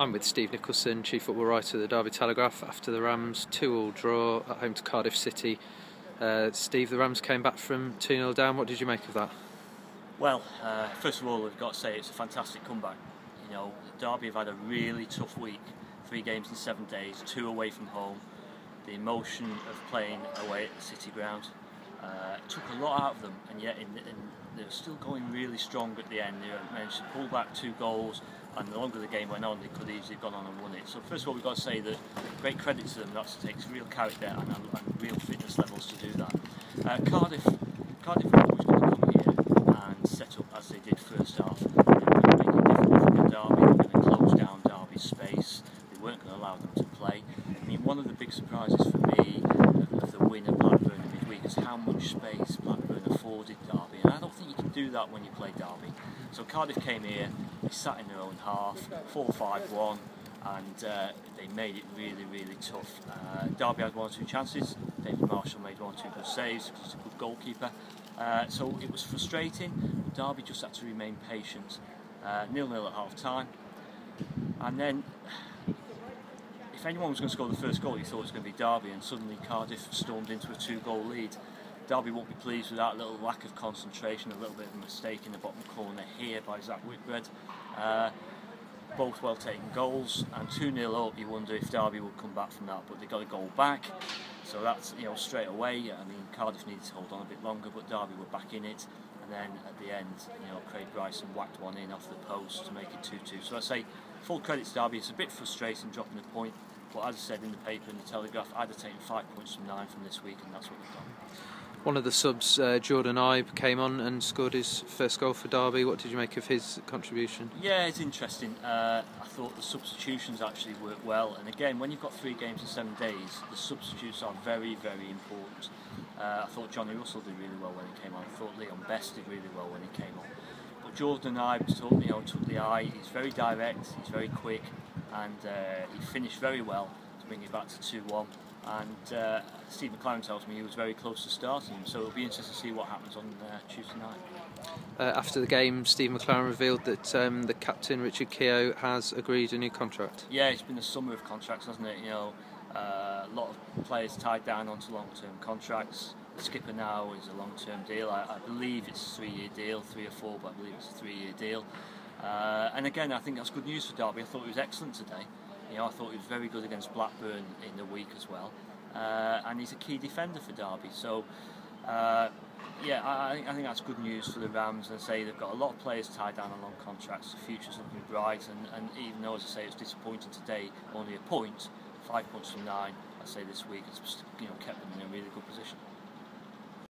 I'm with Steve Nicholson, chief football writer of the Derby Telegraph, after the Rams 2-2 draw at home to Cardiff City. Steve, the Rams came back from 2-0 down. What did you make of that? Well, first of all, we've got to say it's a fantastic comeback. You know, Derby have had a really tough week. 3 games in 7 days, 2 away from home. The emotion of playing away at the City ground took a lot out of them, and yet they were still going really strong at the end. They managed to pull back 2 goals, and the longer the game went on, they could easily have gone on and won it. So first of all, we've got to say that great credit to them. That takes real character and real fitness levels to do that. Cardiff were always going to come here and set up as they did first half. They were going to make it difficult for Derby. They were going to close down Derby's space. They weren't going to allow them to play. I mean, one of the big surprises for me of the win at Blackburn in midweek is how much space Blackburn afforded Derby, and I don't think you can do that when you play Derby. So Cardiff came here, they sat in their own half, 4-5-1, and they made it really, really tough. Derby had 1 or 2 chances. David Marshall made 1 or 2 good saves. He's a good goalkeeper. So it was frustrating. Derby just had to remain patient. 0-0 at half time, and then if anyone was going to score the first goal, you thought it was going to be Derby, and suddenly Cardiff stormed into a 2-goal lead. Derby won't be pleased with that little lack of concentration, a little bit of a mistake in the bottom corner here by Zach Whitbread. Both well taken goals, and 2-0 up, you wonder if Derby would come back from that, but they got a goal back, so that's, you know, straight away. I mean, Cardiff needed to hold on a bit longer, but Derby were back in it, and then at the end, you know, Craig Bryson whacked one in off the post to make it 2-2. So I'd say full credit to Derby. It's a bit frustrating dropping a point, but as I said in the paper, in the Telegraph, I'd have taken 5 points from 9 from this week, and that's what we've done. One of the subs, Jordan Ibe, came on and scored his first goal for Derby. What did you make of his contribution? Yeah, it's interesting. I thought the substitutions actually worked well, and again, when you've got 3 games in 7 days, the substitutes are very, very important. I thought Johnny Russell did really well when he came on. I thought Leon Best did really well when he came on. But Jordan Ibe took the eye. He's very direct, he's very quick, and he finished very well to bring it back to 2-1. And Steve McLaren tells me he was very close to starting him, so it'll be interesting to see what happens on Tuesday night. After the game, Steve McLaren revealed that the captain, Richard Keogh, has agreed a new contract. Yeah, it's been a summer of contracts, hasn't it? You know, a lot of players tied down onto long-term contracts. The skipper now is a long-term deal. I believe it's a 3-year deal, 3 or 4, but I believe it's a 3-year deal. And again, I think that's good news for Derby. I thought he was excellent today. You know, I thought he was very good against Blackburn in the week as well, and he's a key defender for Derby. So, yeah, I think that's good news for the Rams. And say they've got a lot of players tied down on long contracts. The future's looking bright, and even though, as I say, it's disappointing today, only a point, 5 points from 9. I say this week, it's, you know, kept them in a really good position.